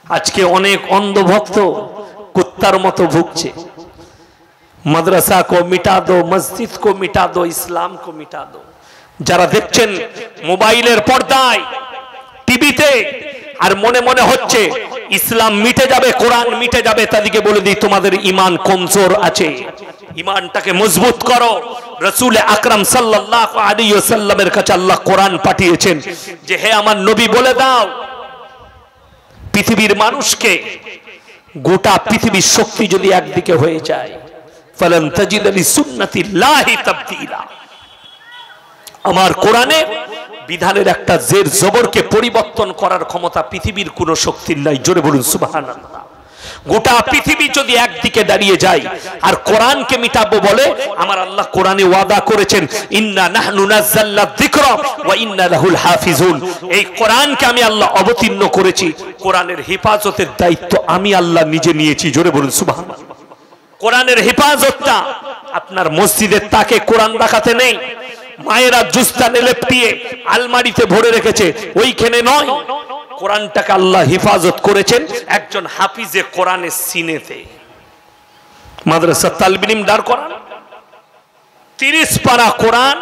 আজকে অনেক অন্ধভক্ত কুত্তার মতো ভুগছে। মাদ্রাসা কো মিটা দো, মসজিদ কো মিটা দো, ইসলাম কো মিটা দো। যারা দেখছেন মোবাইলের পর্দায়, টিভিতে, আর মনে মনে হচ্ছে ইসলাম মিটে যাবে, কোরআন মিটে যাবে, তাদেরকে বলে দিই তোমাদের ঈমান কমজোর আছে। ঈমানটাকে মজবুত করো। রাসূল আকরাম সাল্লাল্লাহু আলাইহি ওয়াসাল্লামের কাছে আল্লাহ কোরআন পাঠিয়েছেন যে হে আমার নবী বলে দাও পৃথিবীর মানুষকে, গোটা পৃথিবীর শক্তি যদি একদিকে হয়ে যায়, ফালান তাজিদ লিসুন্নাতিল্লাহি তাবদীলা, আমার কোরআনের বিধানের একটা জের জবরকে পরিবর্তন করার ক্ষমতা পৃথিবীর কোন শক্তির নাই। জোরে বলুন সুবহানাল্লাহ। গোটা পৃথিবী যদি একদিকে দাঁড়িয়ে যায় আর কোরআনকে মিটাবো বলে, আমার আল্লাহ কোরআনে ওয়াদা করেছেন ইন্না নাহনু নাযালনা যিকরা ওয়া ইন্না লাহুল হাফিজুন। এই কোরআনকে আমি আল্লাহ অবতীর্ণ করেছি, কোরআনের হেফাজতের দায়িত্ব আমি আল্লাহ নিজে নিয়েছি। জোরে বলুন সুবহানাল্লাহ। কোরআনের হেফাজতটা আপনার মসজিদের তাকে কোরআন রাখাতে নেই, মায়েরা জুস্তানে লেপটিয়ে আলমারিতে ভরে রেখেছে ওইখানে নয়। কোরআনটাকে আল্লাহ হেফাজত করেছেন একজন হাফিজে কোরআনের সিনেতে। মাদ্রাসা তালবিলিম দাঁড় করান, 30 পারা কোরআন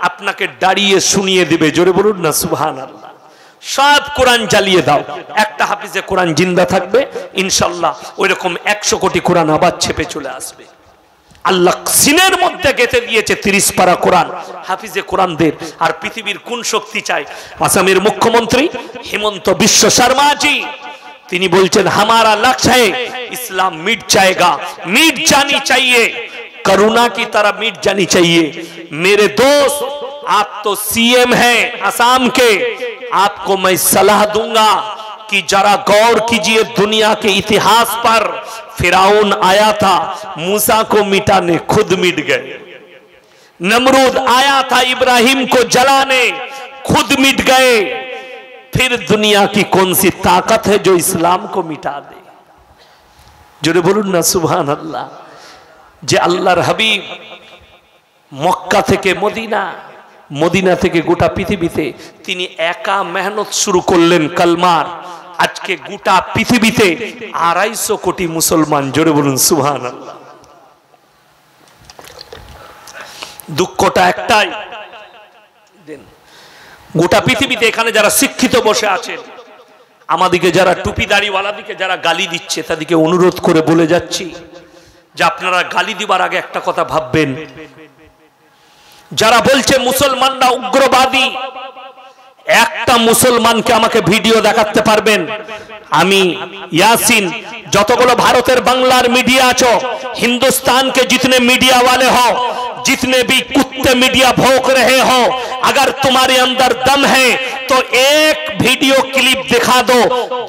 আপনাকে দাঁড়িয়ে শুনিয়ে দিবে। জোরে বলুন না সুবহানাল্লাহ। সব কোরআন জ্বালিয়ে দাও, একটা হাফিজে কোরআন জিন্দা থাকবে ইনশাআল্লাহ। ওইরকম 100 কোটি কোরআন আবার ছেপে চলে আসবে। আল্লাহ সিনের মধ্যে গেঁথে দিয়েছে 30 পারা কোরআন হাফিজে কোরআনদের। আর পৃথিবীর কোন শক্তি চাই? আসামের মুখ্যমন্ত্রী হিমন্ত বিশ্ব শর্মাজি তিনি বলছেন হামারা লক্ষ্য है इस्लाम मिट जाएगा, मिट जानी चाहिए, करुणा की तरह मिट जानी चाहिए। मेरे दोस्त आप तो सीएम हैं असम के, आपको मैं सलाह दूंगा कि जरा गौर कीजिए दुनिया के इतिहास पर। फिराउन आया था, मूसा को मिटाने खुद मिट गए। नमरूद आया था इब्राहिम को जलाने, खुद मिट गए। फिर दुनिया की कौन सी ताकत है जो इस्लाम को मिटा दे? जोरे बोलुन ना सुभान अल्लाह। जे अल्लाहर हबीब मक्का थेके मदिना, मदिना थेके गोटा पृथिवीते तिनी एका मेहनत शुरू करलेन कलमार। आज के गोटा पृथिवीते 250 कोटी मुसलमान। जोरे बोलुन सुबहानाल्लाह। दुःखটা একটাই, গোটা পৃথিবীতে এখানে যারা শিক্ষিত বসে আছেন, আমাদেরকে যারা টুপি দাড়িওয়ালাদেরকে যারা গালি দিচ্ছে, তাদেরকে অনুরোধ করে বলে যাচ্ছি যে আপনারা গালি দিবার আগে একটা কথা ভাববেন। যারা বলছে মুসলমানরা উগ্রবাদী, একটা মুসলমানকে আমাকে ভিডিও দেখাতে পারবেন? আমি यासीन, যতগুলো ভারতের বাংলার মিডিয়া আছো, हिंदुस्तान के जितने मीडिया वाले हो, जितने भी कुत्ते मीडिया भौंक रहे हो, अगर तुम्हारे अंदर दम है तो एक वीडियो क्लिप दिखा दो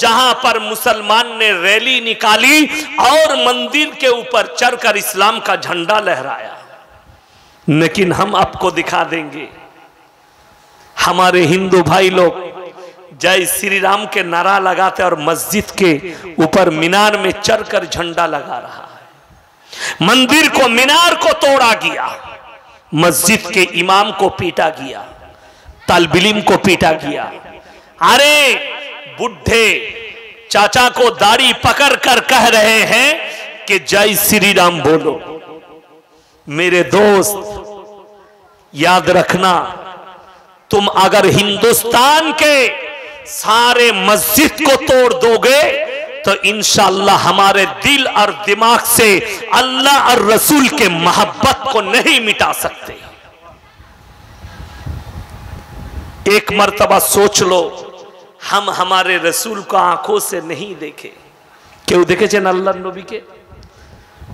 जहां पर मुसलमान ने रैली निकाली और मंदिर के ऊपर चढ़कर इस्लाम का झंडा लहराया। लेकिन हम आपको दिखा देंगे हमारे हिंदू भाई लोग जय श्री राम के नारा लगाते और मस्जिद के ऊपर मीनार में चढ़कर झंडा लगा रहा है। मंदिर को, मीनार को तोड़ा गया, मस्जिद के इमाम को पीटा गया, तालिब-इल्म को पीटा गया। अरे बुढ़े चाचा को दाढ़ी पकड़ कर कह रहे हैं कि जय श्री राम बोलो। मेरे दोस्त याद रखना, तुम अगर हिंदुस्तान के सारे मस्जिद को तोड़ दोगे तो इंशाअल्लाह हमारे दिल और दिमाग से अल्लाह और रसूल के मोहब्बत को नहीं मिटा सकते। एक मर्तबा सोच लो, हम हमारे रसूल को आंखों से नहीं देखे। क्यों देखे चेन अल्लाह नबी के?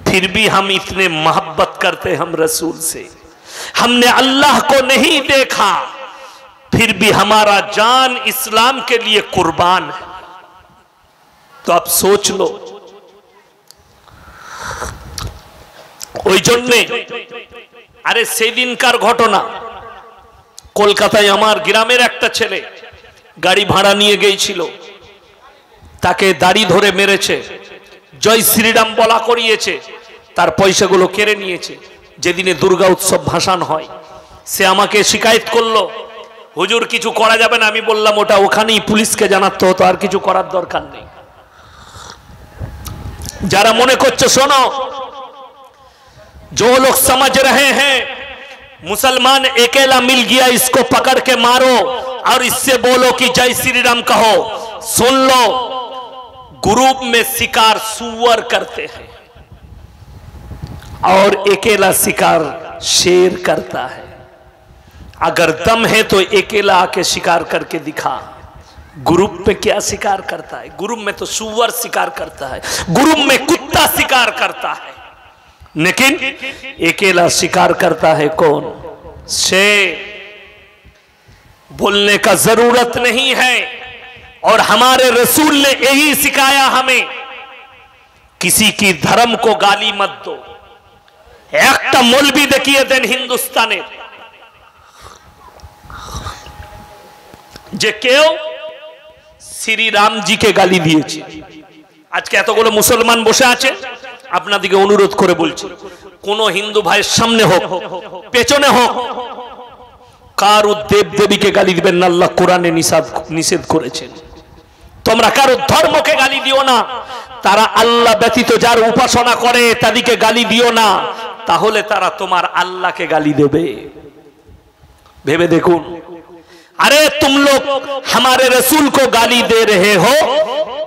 फिर भी हम इतने मोहब्बत करते हम रसूल से। हमने अल्लाह को नहीं देखा, फिर भी हमारा जान इस्लाम के लिए कुर्बान है। तो आप सोच लो। ওই জন্য আরে সেদিনকার ঘটনা, কলকাতায় আমার গ্রামের একটা ছেলে গাড়ি ভাড়া নিয়ে গিয়েছিল, তাকে দাড়ি ধরে মেরেছে, জয় শ্রীরাম বলা করিয়েছে, তার পয়সাগুলো কেড়ে নিয়েছে। যেদিনে দুর্গা উৎসব ভাসান হয়, সে আমাকে শিকায়ত করলো, হুজুর কিছু করা যাবে না। আমি বললাম ওটা ওখানেই পুলিশকে জানাতে হতো, আর কিছু করার দরকার নেই। जरा मने करछो सुनो, जो लोग समझ रहे हैं मुसलमान अकेला मिल गया इसको पकड़ के मारो और इससे बोलो कि जय श्री राम कहो, सुन लो, ग्रुप में शिकार सुअर करते हैं और अकेला शिकार शेर करता है। अगर दम है तो अकेला आके शिकार करके दिखा। ग्रुप में क्या शिकार करता है? ग्रुप में तो सुअर शिकार करता है, ग्रुप में कुत्ता शिकार करता है, लेकिन अकेला शिकार करता है कौन? शेर। बोलने का जरूरत नहीं है। और हमारे रसूल ने यही सिखाया हमें, किसी की धर्म को गाली मत दो। एक मौलवी देखिए देन हिंदुस्ताने जे केव श्री राम जी के गाली दिए। आज के एतगुलो मुसलमान बसे आछे, আপনাদেরকে অনুরোধ করে বলছি, কোন হিন্দু ভাইয়ের সামনে হোক পেছনে হোক কারো দেব দেবীকে গালি দিবেন না। আল্লাহ কোরআনে নিষেধ করেছেন। তোমরা কারো ধর্মকে গালি দিও না। তারা আল্লাহ ব্যতীত যার উপাসনা করে তাদেরকে গালি দিও না, তাহলে তারা তোমার আল্লাহকে গালি দেবে। ভেবে দেখুন। अरे तुम लोग हमारे रसूल को गाली दे रहे हो,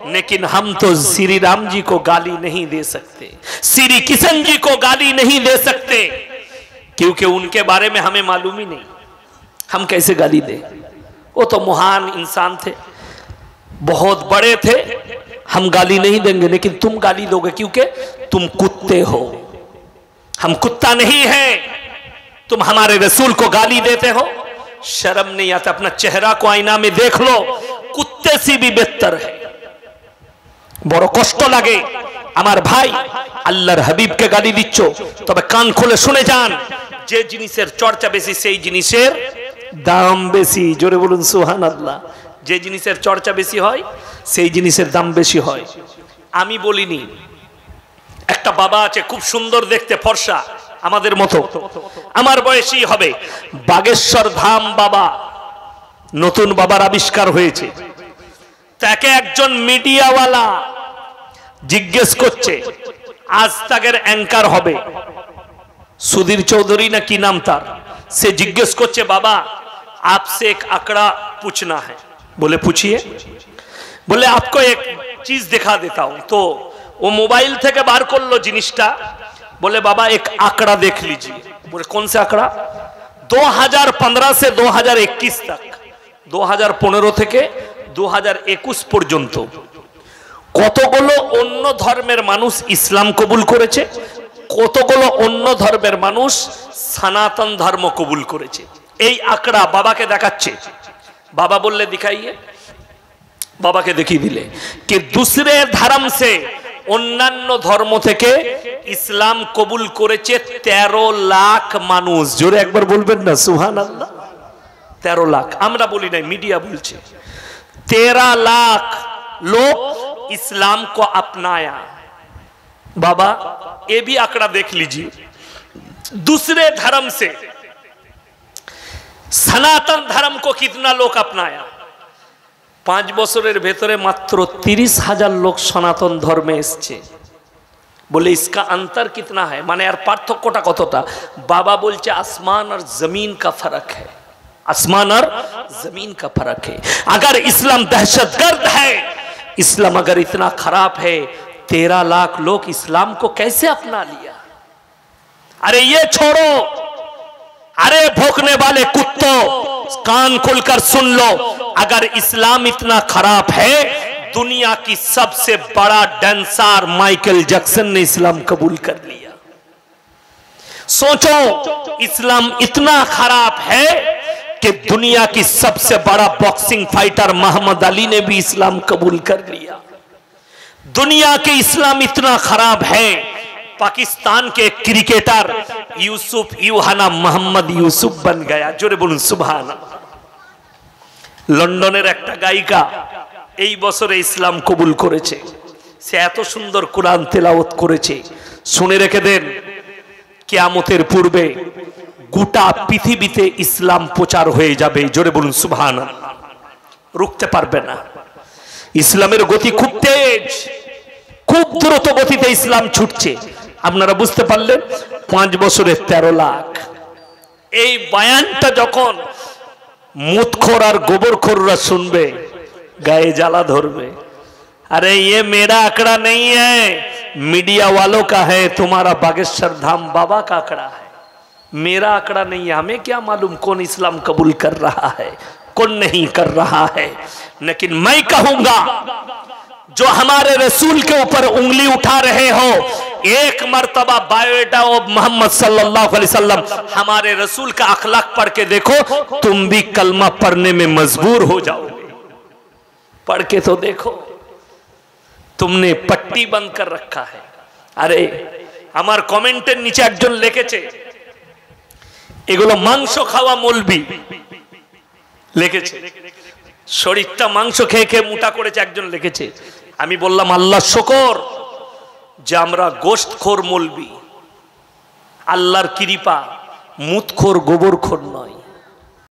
लेकिन हम तो श्री राम जी को गाली नहीं दे सकते, श्री किशन जी को गाली नहीं दे सकते, क्योंकि उनके बारे में हमें मालूम ही नहीं। हम कैसे गाली दे? वो तो महान इंसान थे, बहुत बड़े थे, हम गाली नहीं देंगे, लेकिन तुम गाली दोगे क्योंकि तुम कुत्ते हो। हम कुत्ता नहीं है, तुम हमारे रसूल को गाली देते हो। शर्म नहीं आता? अपना चेहरा को आईना में देख लो, कुत्ते से भी बेहतर है। बड़ो कष्ट लागे আমার ভাই, আল্লাহর হাবিবকে গালি দিচ্ছ, তবে কান খুলে শুনে যান, যে জিনিসের চর্চা বেশি সেই জিনিসের দাম বেশি। জোরে বলুন সুবহানাল্লাহ। যে জিনিসের চর্চা বেশি হয় সেই জিনিসের দাম বেশি হয়। আমি বলিনি, একটা বাবা আছে খুব সুন্দর দেখতে, ফর্সা, আমাদের মতো, আমার বয়সী হবে, বাগেশ্বর ধাম বাবা, নতুন বাবার আবিষ্কার হয়েছে। তাকে একজন মিডিয়াওয়ালা জিজ্ঞেস করছে, আজ তাকের অ্যাঙ্কার হবে, সুধীর চৌধুরী না কি নাম তার, সে জিজ্ঞেস করছে, বাবা आपसे एक आंकड़ा पूछना है। बोले पूछिए। बोले आपको एक चीज दिखा देता हूं। तो वो मोबाइल থেকে বার করলো জিনিসটা, बोले बाबा एक आंकड़ा देख लीजिए। बोले कौन सा आंकड़ा? 2015 से 2021 तक, 2015 থেকে 2021 পর্যন্ত কতগুলো অন্য ধর্মের মানুষ ইসলাম কবুল করেছে, কতগুলো অন্য ধর্মের মানুষ সনাতন ধর্ম কবুল করেছে। এই আঁকড়া বাবাকে দেখাচ্ছে। बाबा बोलले दिखाइए। बाबा के देखिए दिले कि दूसरे धर्म से অন্যান্য ধর্ম থেকে ইসলাম কবুল করেছে 13 লাখ মানুষ। জোরে একবার বলবেন না সুবহানাল্লাহ। 13 লাখ, আমরা বলি নাই, মিডিয়া বলছে। 13 लाख लोग इस्लाम को अपनाया। बाबा ये भी आंकड़ा देख लीजिए, दूसरे धर्म से सनातन धर्म को कितना लोग अपनाया। 5 বছরের ভেতরে মাত্র 30,000 लोग सनातन धर्मे এসেছে। बोले इसका अंतर कितना है, माने यार पार्थक्यটা কতটা? बाबा बोलছে आसमान और जमीन का फर्क है, आसमान और जमीन का फर्क है। अगर इस्लाम दहशतगर्द है, इस्लाम अगर इतना खराब है, 13 लाख लोग इस्लाम को कैसे अपना लिया? अरे ये छोड़ो, अरे भौंकने वाले कुत्तों, कान खुलकर सुन लो। अगर इस्लाम इतना खराब है, दुनिया की सबसे बड़ा डांसर माइकल जैक्सन ने इस्लाम कबूल कर लिया। सोचो, इस्लाम इतना खराब है कि दुनिया की सबसे बड़ा बॉक्सिंग फाइटर मोहम्मद अली ने भी इस्लाम कबूल कर लिया। दुनिया के इस्लाम इतना खराब है, पाकिस्तान के क्रिकेटर यूसुफ यूहाना मोहम्मद यूसुफ बन गया। जोरे बोलूं सुभान अल्लाह। লন্ডনের একটা গায়িকা এই বছরে ইসলাম কবুল করেছে। সে এত সুন্দর কোরআন তেলাওয়াত করেছে, শুনে রেখে দেন, কিয়ামতের পূর্বে গোটা পৃথিবীতে ইসলাম প্রচার হয়ে যাবে। জোরে বলুন সুবহানাল্লাহ। রুখতে পারবে না। ইসলামের গতি খুব তেজ, খুব দ্রুত গতিতে ইসলাম ছুটছে। আপনারা বুঝতে পারলেন 5 বছরে 13 লাখ। এই বয়ানটা যখন মুতখোর আর গোবরখোররা শুনবে গায়ে জ্বালা ধরবে। अरे ये मेरा आंकड़ा नहीं है, मीडिया वालों का है, तुम्हारा बागेश्वर धाम बाबा का आंकड़ा है, मेरा आंकड़ा नहीं है। हमें क्या मालूम कौन इस्लाम कबूल कर रहा है कौन नहीं कर रहा है। लेकिन मैं कहूंगा जो हमारे रसूल के ऊपर उंगली उठा रहे हो, एक मर्तबा बायोडाटा ऑफ मोहम्मद सल्लल्लाहु अलैहि वसल्लम हमारे रसूल का अखलाक पढ़ के देखो, तुम भी कलमा पढ़ने में मजबूर हो जाओगे। पढ़ के तो देखो, तुमने पट्टी बंद कर रखा है। अरे हमार कमेंटेर नीचे एकजन लिखेছে এগুলো মাংস খাওয়া মৌলবি লিখেছে, শরীরটা মাংস খেয়ে খেয়ে মোটা করেছে একজন লিখেছে। আমি বললাম আল্লাহ শুকর যে আমরা গোশতখোর মৌলবি, আল্লাহর কৃপা মুতখোর গোবরখোর নয়।